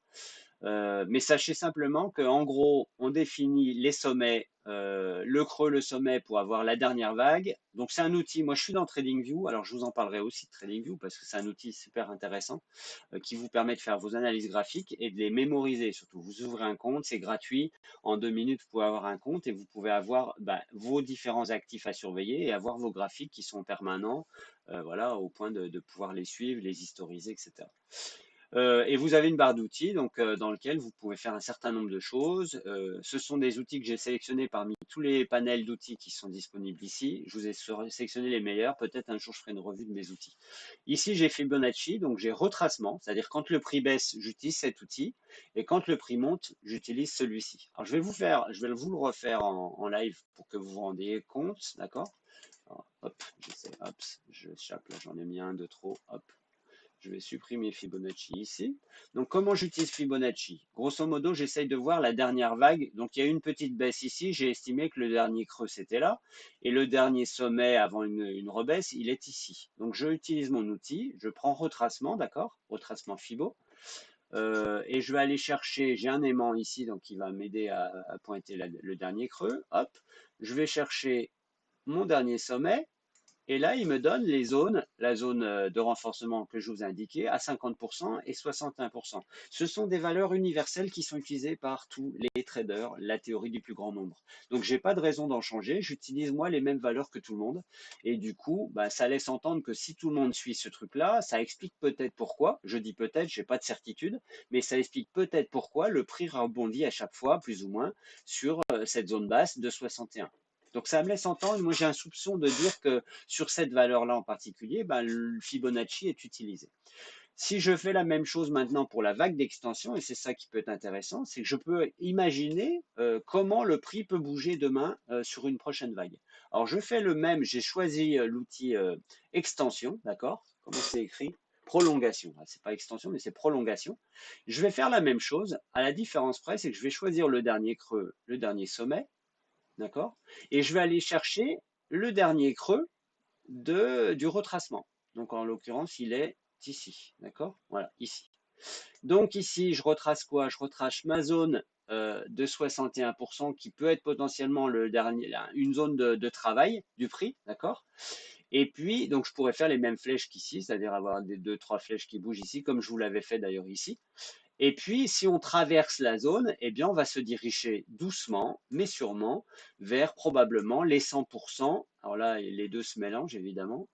Mais sachez simplement qu'en gros, on définit les sommets, le creux, le sommet pour avoir la dernière vague. Donc c'est un outil, moi je suis dans TradingView, alors je vous en parlerai aussi de TradingView parce que c'est un outil super intéressant qui vous permet de faire vos analyses graphiques et de les mémoriser surtout. Vous ouvrez un compte, c'est gratuit, en 2 minutes vous pouvez avoir un compte et vous pouvez avoir vos différents actifs à surveiller et avoir vos graphiques qui sont permanents, voilà, au point de pouvoir les suivre, les historiser, etc. Et vous avez une barre d'outils donc, dans lequel vous pouvez faire un certain nombre de choses. Ce sont des outils que j'ai sélectionnés parmi tous les panels d'outils qui sont disponibles ici. Je vous ai sélectionné les meilleurs. Peut-être un jour je ferai une revue de mes outils. Ici, j'ai Fibonacci, donc j'ai retracement, c'est-à-dire quand le prix baisse, j'utilise cet outil, et quand le prix monte, j'utilise celui-ci. Alors je vais vous le refaire en live pour que vous vous rendiez compte, d'accord? Hop, j'essaie, hop, je chape, là j'en ai mis un de trop, hop. Je vais supprimer Fibonacci ici. Donc, comment j'utilise Fibonacci? Grosso modo, j'essaye de voir la dernière vague. Donc, il y a une petite baisse ici. J'ai estimé que le dernier creux, c'était là. Et le dernier sommet avant une rebaisse, il est ici. Donc, je utilise mon outil. Je prends retracement, d'accord? Retracement Fibo. Et je vais aller chercher, j'ai un aimant ici, donc qui va m'aider à pointer le dernier creux. Hop, je vais chercher mon dernier sommet. Et là, il me donne les zones, la zone de renforcement que je vous ai indiquée à 50% et 61%. Ce sont des valeurs universelles qui sont utilisées par tous les traders, la théorie du plus grand nombre. Donc, j'ai pas de raison d'en changer. J'utilise moi les mêmes valeurs que tout le monde. Et du coup, ça laisse entendre que si tout le monde suit ce truc-là, ça explique peut-être pourquoi. Je dis peut-être, j'ai pas de certitude, mais ça explique peut-être pourquoi le prix rebondit à chaque fois, plus ou moins, sur cette zone basse de 61. Donc ça me laisse entendre, moi j'ai un soupçon de dire que sur cette valeur-là en particulier, le Fibonacci est utilisé. Si je fais la même chose maintenant pour la vague d'extension, et c'est ça qui peut être intéressant, c'est que je peux imaginer comment le prix peut bouger demain sur une prochaine vague. Alors je fais le même, j'ai choisi l'outil extension, d'accord? Comment c'est écrit? Prolongation. C'est pas extension, mais c'est prolongation. Je vais faire la même chose. À la différence près, c'est que je vais choisir le dernier creux, le dernier sommet, d'accord? Et je vais aller chercher le dernier creux du retracement. Donc en l'occurrence, il est ici, d'accord? Voilà, ici. Donc ici, je retrace quoi? Je retrace ma zone de 61% qui peut être potentiellement une zone de travail du prix, d'accord? Et puis, donc je pourrais faire les mêmes flèches qu'ici, c'est-à-dire avoir des 2, 3 flèches qui bougent ici, comme je vous l'avais fait d'ailleurs ici. Et puis, si on traverse la zone, eh bien, on va se diriger doucement, mais sûrement, vers probablement les 100%. Alors là, les deux se mélangent, évidemment.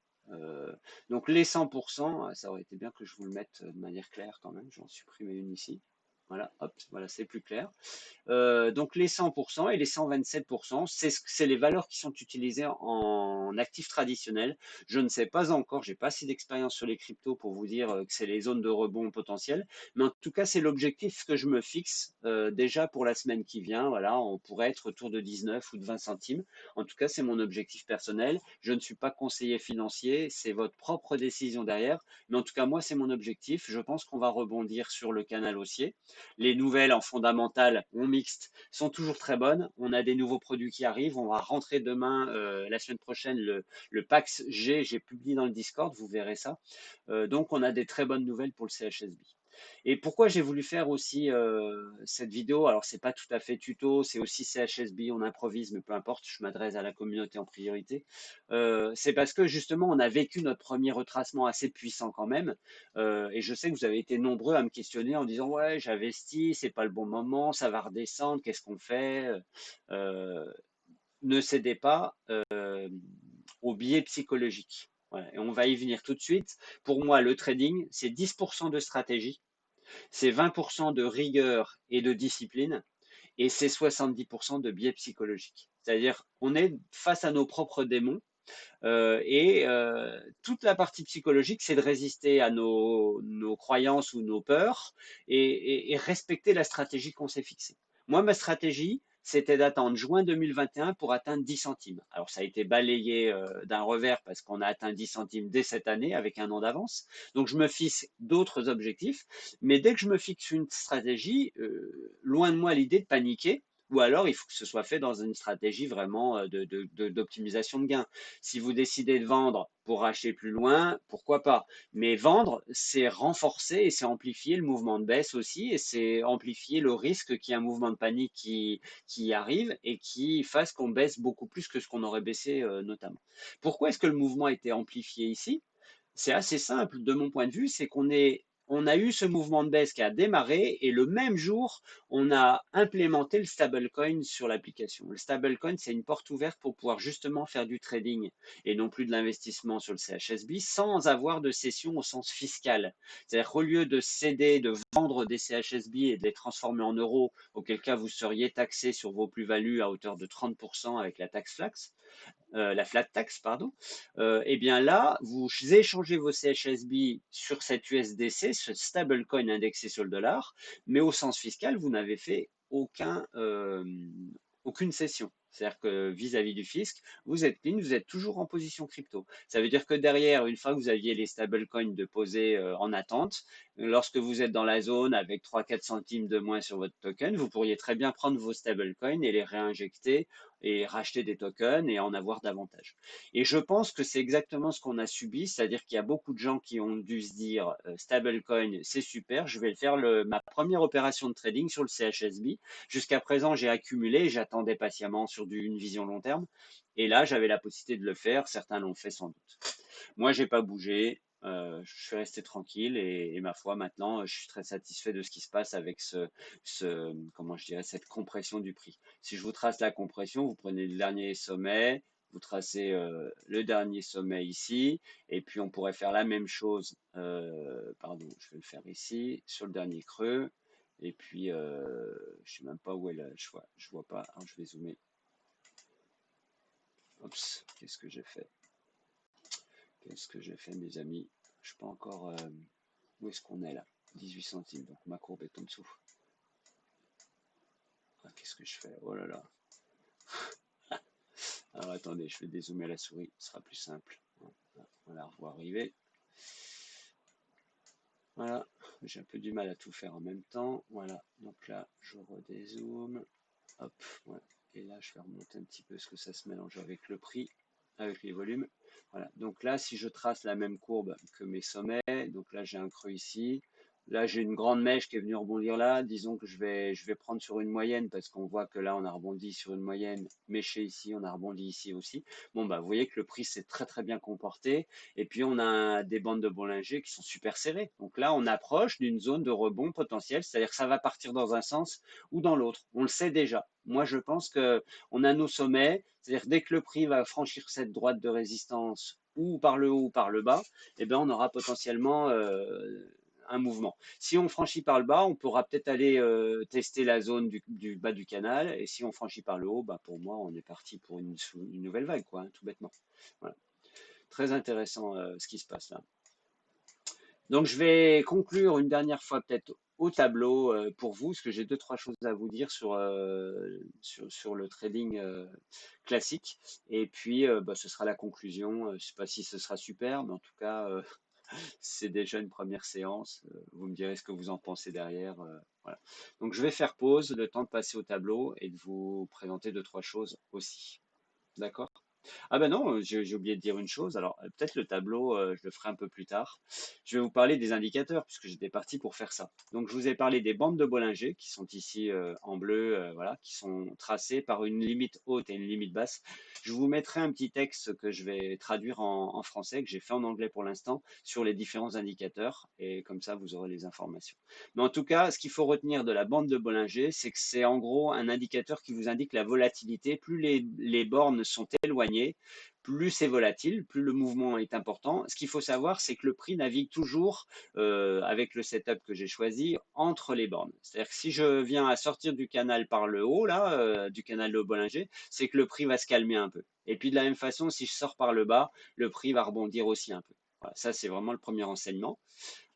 Donc, les 100%, ça aurait été bien que je vous le mette de manière claire quand même. J'en supprimais une ici. Voilà, hop, voilà, c'est plus clair. Donc les 100% et les 127%, c'est les valeurs qui sont utilisées en actifs traditionnels. Je ne sais pas encore, j'ai pas assez d'expérience sur les cryptos pour vous dire que c'est les zones de rebond potentielles, mais en tout cas c'est l'objectif que je me fixe déjà pour la semaine qui vient. Voilà, on pourrait être autour de 19 ou de 20 centimes. En tout cas, c'est mon objectif personnel. Je ne suis pas conseiller financier, c'est votre propre décision derrière, mais en tout cas moi c'est mon objectif. Je pense qu'on va rebondir sur le canal haussier. Les nouvelles en fondamentales, on mixte, sont toujours très bonnes. On a des nouveaux produits qui arrivent. On va rentrer demain, la semaine prochaine, le PAX G. J'ai publié dans le Discord, vous verrez ça. Donc, on a des très bonnes nouvelles pour le CHSB. Et pourquoi j'ai voulu faire aussi cette vidéo? Alors, c'est pas tout à fait tuto, c'est aussi CHSB, on improvise, mais peu importe, je m'adresse à la communauté en priorité. C'est parce que justement, on a vécu notre premier retracement assez puissant quand même. Et je sais que vous avez été nombreux à me questionner en disant, ouais, j'investis, c'est pas le bon moment, ça va redescendre, qu'est-ce qu'on fait? Euh, Ne cédez pas au biais psychologique. Voilà. Et on va y venir tout de suite. Pour moi, le trading, c'est 10% de stratégie, c'est 20% de rigueur et de discipline, et c'est 70% de biais psychologiques. C'est-à-dire, on est face à nos propres démons toute la partie psychologique, c'est de résister à nos croyances ou nos peurs et respecter la stratégie qu'on s'est fixée. Moi, ma stratégie, c'était d'attendre juin 2021 pour atteindre 10 centimes. Alors, ça a été balayé d'un revers parce qu'on a atteint 10 centimes dès cette année avec un an d'avance. Donc, je me fixe d'autres objectifs. Mais dès que je me fixe une stratégie, loin de moi l'idée de paniquer. Ou alors, il faut que ce soit fait dans une stratégie vraiment d'optimisation de gains. Si vous décidez de vendre pour acheter plus loin, pourquoi pas? Mais vendre, c'est renforcer et c'est amplifier le mouvement de baisse aussi et c'est amplifier le risque qu'il y ait un mouvement de panique qui arrive et qui fasse qu'on baisse beaucoup plus que ce qu'on aurait baissé notamment. Pourquoi est-ce que le mouvement a été amplifié ici? C'est assez simple de mon point de vue, c'est on a eu ce mouvement de baisse qui a démarré et le même jour, on a implémenté le stablecoin sur l'application. Le stablecoin, c'est une porte ouverte pour pouvoir justement faire du trading et non plus de l'investissement sur le CHSB sans avoir de cession au sens fiscal. C'est-à-dire qu'au lieu de céder, de vendre des CHSB et de les transformer en euros, auquel cas vous seriez taxé sur vos plus-values à hauteur de 30% avec la taxe la flat tax, pardon, et bien là, vous échangez vos CHSB sur cet USDC, ce stablecoin indexé sur le dollar, mais au sens fiscal, vous n'avez fait aucune cession. C'est-à-dire que vis-à-vis du fisc, vous êtes clean, vous êtes toujours en position crypto. Ça veut dire que derrière, une fois que vous aviez les stablecoins de poser en attente, lorsque vous êtes dans la zone avec 3-4 centimes de moins sur votre token, vous pourriez très bien prendre vos stablecoins et les réinjecter et racheter des tokens et en avoir davantage. Et je pense que c'est exactement ce qu'on a subi, c'est-à-dire qu'il y a beaucoup de gens qui ont dû se dire stablecoin, c'est super, je vais faire ma première opération de trading sur le CHSB. Jusqu'à présent, j'ai accumulé, j'attendais patiemment sur une vision long terme. Et là, j'avais la possibilité de le faire. Certains l'ont fait sans doute. Moi, j'ai pas bougé. Je suis resté tranquille et ma foi, maintenant, je suis très satisfait de ce qui se passe avec comment je dirais, cette compression du prix. Si je vous trace la compression, vous prenez le dernier sommet, vous tracez le dernier sommet ici, et puis on pourrait faire la même chose, pardon, je vais le faire ici, sur le dernier creux, et puis je sais même pas où est je vois pas, alors je vais zoomer. Oups, qu'est-ce que j'ai fait? Qu'est-ce que j'ai fait, mes amis? Je ne sais pas encore où est-ce qu'on est là. 18 centimes, donc ma courbe est en dessous. Ah, qu'est-ce que je fais? Oh là là. Alors attendez, je vais dézoomer la souris, ce sera plus simple. On la revoit arriver. Voilà, j'ai un peu du mal à tout faire en même temps. Voilà, donc là, je redézoome. Hop, voilà. Et là, je vais remonter un petit peu parce que ça se mélange avec le prix, avec les volumes. Voilà, donc là, si je trace la même courbe que mes sommets, donc là, j'ai un creux ici. Là, j'ai une grande mèche qui est venue rebondir là. Disons que je vais prendre sur une moyenne parce qu'on voit que là, on a rebondi sur une moyenne, méché ici, on a rebondi ici aussi. Bon, bah, vous voyez que le prix s'est très, très bien comporté. Et puis, on a des bandes de Bollinger qui sont super serrées. Donc là, on approche d'une zone de rebond potentiel, c'est-à-dire que ça va partir dans un sens ou dans l'autre. On le sait déjà. Moi, je pense que on a nos sommets, c'est-à-dire dès que le prix va franchir cette droite de résistance ou par le haut ou par le bas, eh ben, on aura potentiellement un mouvement. Si on franchit par le bas, on pourra peut-être aller tester la zone du bas du canal. Et si on franchit par le haut, bah, pour moi, on est parti pour une nouvelle vague, quoi, hein, tout bêtement. Voilà. Très intéressant ce qui se passe là. Donc, je vais conclure une dernière fois peut-être au tableau pour vous, parce que j'ai deux, trois choses à vous dire sur le trading classique. Et puis, bah, ce sera la conclusion. Je ne sais pas si ce sera super, mais en tout cas, c'est déjà une première séance. Vous me direz ce que vous en pensez derrière. Voilà. Donc, je vais faire pause, le temps de passer au tableau et de vous présenter deux, trois choses aussi. D'accord? Ah ben non, j'ai oublié de dire une chose. Alors peut-être le tableau, je le ferai un peu plus tard. Je vais vous parler des indicateurs puisque j'étais parti pour faire ça. Donc je vous ai parlé des bandes de Bollinger qui sont ici en bleu, voilà, qui sont tracées par une limite haute et une limite basse. Je vous mettrai un petit texte que je vais traduire en français, que j'ai fait en anglais pour l'instant, sur les différents indicateurs et comme ça vous aurez les informations. Mais en tout cas, ce qu'il faut retenir de la bande de Bollinger, c'est que c'est en gros un indicateur qui vous indique la volatilité. Plus les bornes sont éloignées, plus c'est volatile, plus le mouvement est important. Ce qu'il faut savoir, c'est que le prix navigue toujours avec le setup que j'ai choisi entre les bornes. C'est-à-dire que si je viens à sortir du canal par le haut, là, du canal de Bollinger, c'est que le prix va se calmer un peu. Et puis de la même façon, si je sors par le bas, le prix va rebondir aussi un peu. Voilà, ça, c'est vraiment le premier renseignement.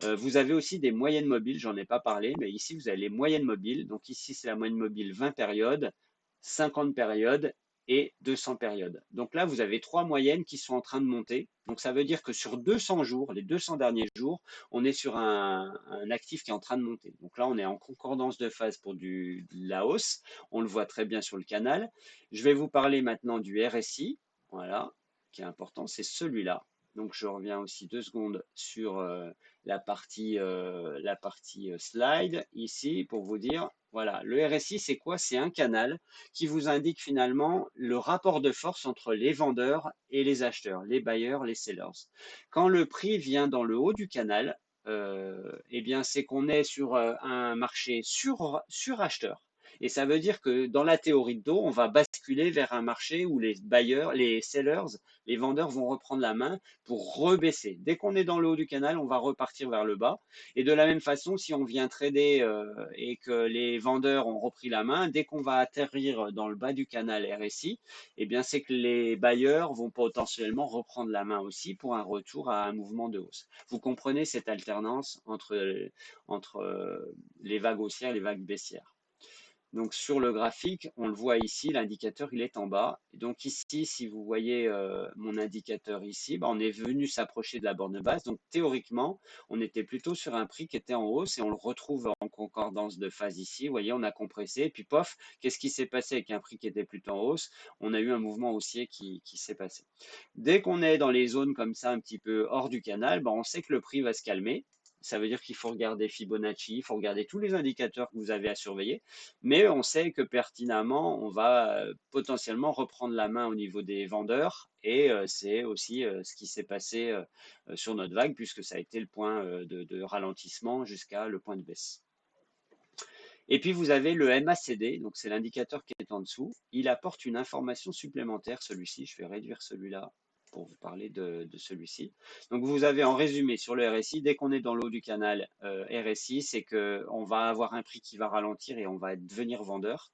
Vous avez aussi des moyennes mobiles, j'en ai pas parlé, mais ici, vous avez les moyennes mobiles. Donc ici, c'est la moyenne mobile 20 périodes, 50 périodes et 200 périodes. Donc là, vous avez trois moyennes qui sont en train de monter. Donc ça veut dire que sur 200 jours, les 200 derniers jours, on est sur un actif qui est en train de monter. Donc là, on est en concordance de phase pour de la hausse. On le voit très bien sur le canal. Je vais vous parler maintenant du RSI, voilà, qui est important, c'est celui-là. Donc je reviens aussi 2 secondes sur la partie slide ici pour vous dire, voilà, le RSI c'est quoi? C'est un canal qui vous indique finalement le rapport de force entre les vendeurs et les acheteurs, les buyers, les sellers. Quand le prix vient dans le haut du canal, eh bien c'est qu'on est sur un marché sur-acheteur. Et ça veut dire que dans la théorie de dos, on va basculer vers un marché où les buyers, les sellers, les vendeurs vont reprendre la main pour rebaisser. Dès qu'on est dans le haut du canal, on va repartir vers le bas. Et de la même façon, si on vient trader et que les vendeurs ont repris la main, dès qu'on va atterrir dans le bas du canal RSI, eh bien c'est que les bailleurs vont potentiellement reprendre la main aussi pour un retour à un mouvement de hausse. Vous comprenez cette alternance entre les vagues haussières et les vagues baissières. Donc sur le graphique, on le voit ici, l'indicateur il est en bas. Et donc ici, si vous voyez mon indicateur ici, on est venu s'approcher de la borne basse. Donc théoriquement, on était plutôt sur un prix qui était en hausse et on le retrouve en concordance de phase ici. Vous voyez, on a compressé. Et puis pof, qu'est-ce qui s'est passé avec un prix qui était plutôt en hausse? On a eu un mouvement haussier qui s'est passé. Dès qu'on est dans les zones comme ça, un petit peu hors du canal, on sait que le prix va se calmer. Ça veut dire qu'il faut regarder Fibonacci, il faut regarder tous les indicateurs que vous avez à surveiller. Mais on sait que pertinemment, on va potentiellement reprendre la main au niveau des vendeurs. Et c'est aussi ce qui s'est passé sur notre vague, puisque ça a été le point de ralentissement jusqu'à le point de baisse. Et puis vous avez le MACD, donc c'est l'indicateur qui est en dessous. Il apporte une information supplémentaire, celui-ci. Je vais réduire celui-là pour vous parler de celui-ci. Donc vous avez en résumé sur le RSI, dès qu'on est dans le haut du canal RSI, c'est qu'on va avoir un prix qui va ralentir et on va devenir vendeur.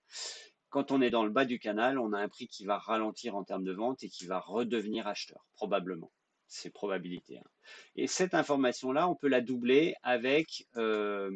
Quand on est dans le bas du canal, on a un prix qui va ralentir en termes de vente et qui va redevenir acheteur, probablement. C'est probabilité, hein. Et cette information-là, on peut la doubler avec le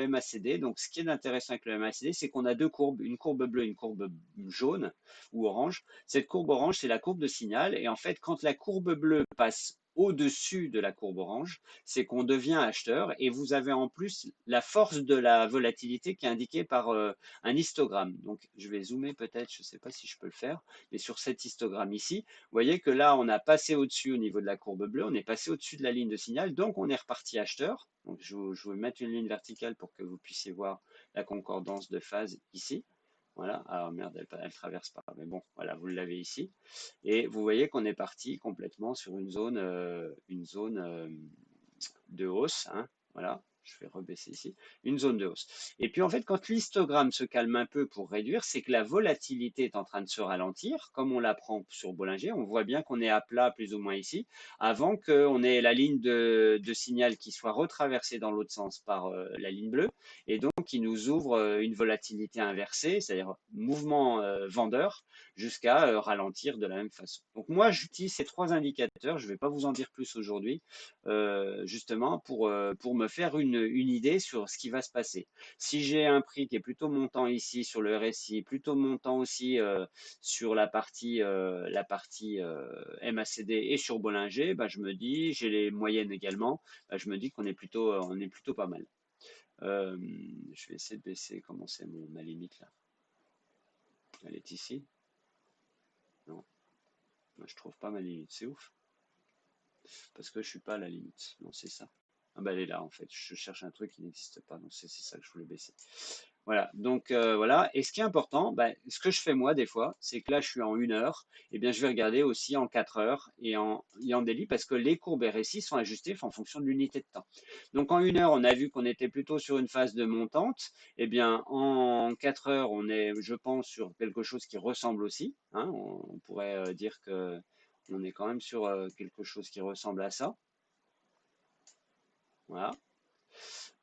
MACD. Donc, ce qui est intéressant avec le MACD, c'est qu'on a deux courbes, une courbe bleue et une courbe jaune ou orange. Cette courbe orange, c'est la courbe de signal. Et en fait, quand la courbe bleue passe au-dessus de la courbe orange, c'est qu'on devient acheteur et vous avez en plus la force de la volatilité qui est indiquée par un histogramme. Donc, je vais zoomer peut-être, je ne sais pas si je peux le faire, mais sur cet histogramme ici, vous voyez que là, on a passé au-dessus au niveau de la courbe bleue, on est passé au-dessus de la ligne de signal, donc on est reparti acheteur. Donc, je vais mettre une ligne verticale pour que vous puissiez voir la concordance de phase ici. Voilà, alors merde, elle traverse pas, mais bon, voilà, vous l'avez ici. Et vous voyez qu'on est parti complètement sur une zone de hausse, hein, voilà, je vais rebaisser ici, une zone de hausse. Et puis en fait, quand l'histogramme se calme un peu pour réduire, c'est que la volatilité est en train de se ralentir, comme on l'apprend sur Bollinger. On voit bien qu'on est à plat plus ou moins ici, avant qu'on ait la ligne de signal qui soit retraversée dans l'autre sens par la ligne bleue, et donc qui nous ouvre une volatilité inversée, c'est-à-dire mouvement vendeur, jusqu'à ralentir de la même façon. Donc moi, j'utilise ces trois indicateurs, je ne vais pas vous en dire plus aujourd'hui, justement pour me faire une idée sur ce qui va se passer. Si j'ai un prix qui est plutôt montant ici sur le RSI, plutôt montant aussi sur la partie MACD et sur Bollinger, je me dis, j'ai les moyennes également, je me dis qu'on est plutôt pas mal. Je vais essayer de baisser, comment c'est ma limite là? Elle est ici? Non, moi je trouve pas ma limite, c'est ouf. Parce que je suis pas à la limite. Non, c'est ça. Ah bah elle est là en fait. Je cherche un truc qui n'existe pas. Donc c'est ça que je voulais baisser. Voilà, donc voilà. Et ce qui est important, ben, ce que je fais moi des fois, c'est que là je suis en 1 heure, et bien je vais regarder aussi en 4 heures et en daily parce que les courbes RSI sont ajustées en fonction de l'unité de temps. Donc en 1 heure, on a vu qu'on était plutôt sur une phase de montante. Et bien en 4 heures, on est, je pense, sur quelque chose qui ressemble aussi, hein. On pourrait dire que on est quand même sur quelque chose qui ressemble à ça. Voilà.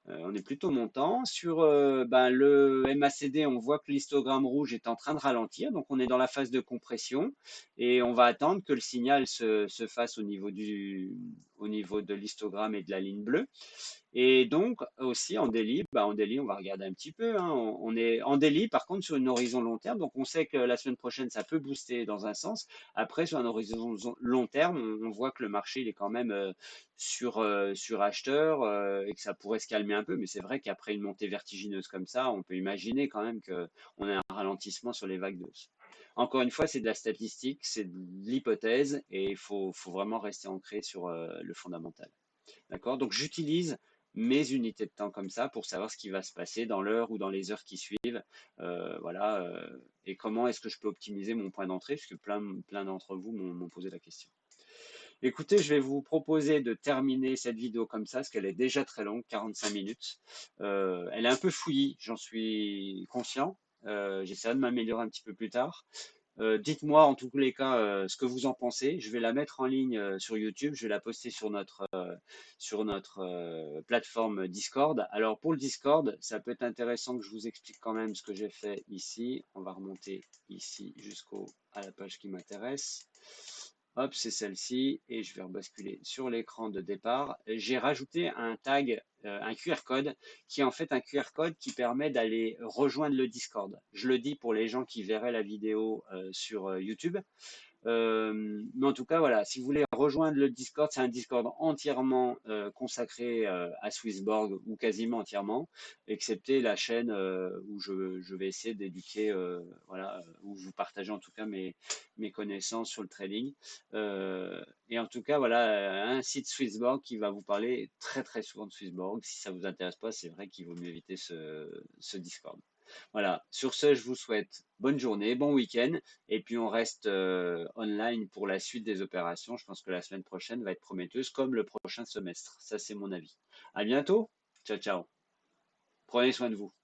On est plutôt montant. Sur ben, le MACD, on voit que l'histogramme rouge est en train de ralentir, donc on est dans la phase de compression et on va attendre que le signal se fasse au niveau de l'histogramme et de la ligne bleue. Et donc aussi en daily, bah en daily, on va regarder un petit peu, hein. On est en daily, par contre, sur une horizon long terme. Donc on sait que la semaine prochaine, ça peut booster dans un sens. Après, sur un horizon long terme, on voit que le marché il est quand même sur acheteur et que ça pourrait se calmer un peu. Mais c'est vrai qu'après une montée vertigineuse comme ça, on peut imaginer quand même qu'on a un ralentissement sur les vagues de hausse. Encore une fois, c'est de la statistique, c'est de l'hypothèse et il faut vraiment rester ancré sur le fondamental. D'accord? Donc j'utilise mes unités de temps comme ça pour savoir ce qui va se passer dans l'heure ou dans les heures qui suivent. Voilà. Et comment est-ce que je peux optimiser mon point d'entrée, puisque plein d'entre vous m'ont posé la question. Écoutez, je vais vous proposer de terminer cette vidéo comme ça, parce qu'elle est déjà très longue, 45 minutes. Elle est un peu fouillie, j'en suis conscient. J'essaierai de m'améliorer un petit peu plus tard. Dites-moi en tous les cas ce que vous en pensez. Je vais la mettre en ligne sur YouTube. Je vais la poster sur notre plateforme Discord. Alors pour le Discord, ça peut être intéressant que je vous explique quand même ce que j'ai fait ici. On va remonter ici à la page qui m'intéresse. Hop, c'est celle-ci et je vais rebasculer sur l'écran de départ. J'ai rajouté un tag, un QR code qui est en fait un QR code qui permet d'aller rejoindre le Discord. Je le dis pour les gens qui verraient la vidéo sur YouTube. Mais en tout cas, voilà, si vous voulez rejoindre le Discord, c'est un Discord entièrement consacré à Swissborg ou quasiment entièrement, excepté la chaîne où je vais essayer d'éduquer, voilà, où vous partagez en tout cas mes connaissances sur le trading. Et en tout cas, voilà, un site Swissborg qui va vous parler très très souvent de Swissborg. Si ça vous intéresse pas, c'est vrai qu'il vaut mieux éviter ce Discord. Voilà, sur ce, je vous souhaite bonne journée, bon week-end, et puis on reste online pour la suite des opérations. Je pense que la semaine prochaine va être prometteuse, comme le prochain semestre. Ça, c'est mon avis. À bientôt. Ciao, ciao. Prenez soin de vous.